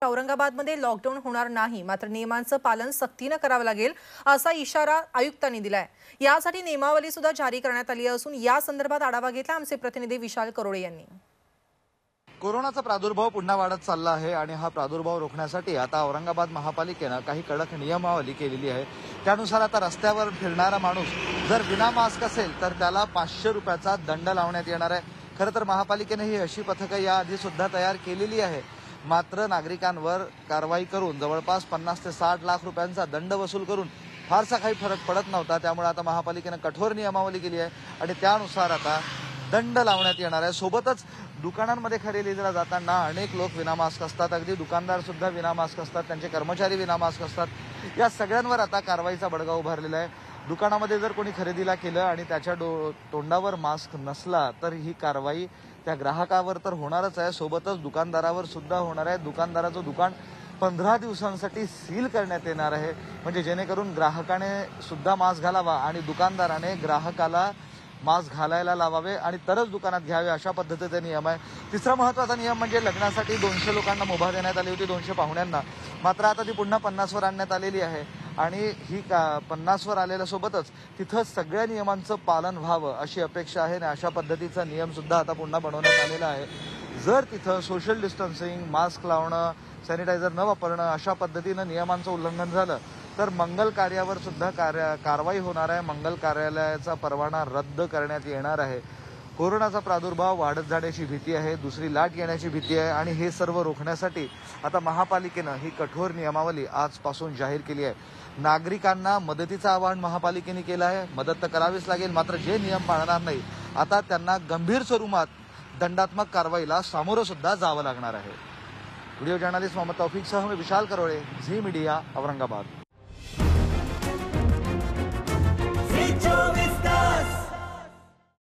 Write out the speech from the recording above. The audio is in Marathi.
औरंगाबादमध्ये लॉकडाऊन होणार नाही, मात्र नियमांचं पालन सक्तीने करावं लागेल असा इशारा आयुक्तांनी दिलाय। यासाठी नियमावली सुद्धा जारी करण्यात आली असून या संदर्भात आढावा घेतला आमचे प्रतिनिधी विशाल करोडे यांनी। कोरोनाचा प्रादुर्भाव पुन्हा वाढत चालला आहे आणि हा प्रादुर्भाव रोखण्यासाठी आता औरंगाबाद महापालिकेने काही कडक नियमावली केलेली आहे। त्यानुसार आता रस्त्यावर फिरणारा माणूस जर विना मास्क असेल तर त्याला 500 रुपयाचा दंड लावण्यात येणार आहे। खरं तर महापालिकेने ही अशी पथकं याआधी सुद्धा तयार केलेली आहे, मात्र नागरिकांवर कारवाई करून जवळपास 50 ते 60 लाख रुपयांचा दंड वसूल करून फारसा काही फरक पडत नव्हता। त्यामुळे आता महापालिकेने कठोर नियमावली केली आहे आणि त्यानुसार आता दंड लावण्यात येणार आहे। सोबतच दुकानांमध्ये खरेदीला जाताना अनेक लोक विना मास्क असतात, अगदी दुकानदार सुद्धा विना मास्क असतात, त्यांचे कर्मचारी विना मास्क असतात। या सगळ्यांवर आता कारवाईचा बडगा उभारलेला आहे। दुकानामध्ये जर कोणी खरेदीला केलं आणि त्याच्या तोंडावर मास्क नसला तर ही कारवाई त्या ग्राहकावर तर होणारच आहे, सोबतच दुकानदारावर सुद्धा होणार आहे। दुकानदाराचं दुकान 15 दिवसांसाठी सील करण्यात येणार आहे, म्हणजे जेणेकरून ग्राहकाने सुद्धा मास्क घालावा आणि दुकानदाराने ग्राहकाला मास्क घालायला लावावे आणि तरच दुकानात घ्यावे, अशा पद्धतीचा नियम आहे। तिसरा महत्त्वाचा नियम म्हणजे लग्नासाठी 200 लोकांना मुभा देण्यात आली होती, 200 पाहुण्यांना, मात्र आता ती पुन्हा 50 वर आणण्यात आलेली आहे आणि ही 50 वर आलेल्यासोबतच तिथं सगळ्या नियमांचं पालन व्हावं अशी अपेक्षा आहे आणि अशा पद्धतीचा नियम सुद्धा आता पुन्हा बनवण्यात आलेला आहे। जर तिथं सोशल डिस्टन्सिंग, मास्क लावणं, सॅनिटायझर न वापरणं अशा पद्धतीनं नियमांचं उल्लंघन झालं तर मंगल कार्यावर सुद्धा कारवाई होणार आहे। मंगल कार्यालयाचा परवाना रद्द करण्यात येणार आहे। कोरोनाचा प्रादुर्भाव वाढत जाण्याची भीती आहे, दुसरी लाट येण्याची भीती आहे आणि हे सर्व रोखण्यासाठी आता महापालिकेनं ही कठोर नियमावली आजपासून जाहीर केली आहे। नागरिकांना मदतीचं आवाहन महापालिकेने केलं आहे। मदत तर करावीच लागेल, मात्र जे नियम पाळणार नाही आता त्यांना गंभीर स्वरूपात दंडात्मक कारवाईला सामोरं सुद्धा जावं लागणार आहे। व्हिडिओ जर्नलिस्ट मोहम्मद तौफिकसह मी विशाल करोळे, झी मीडिया, औरंगाबाद।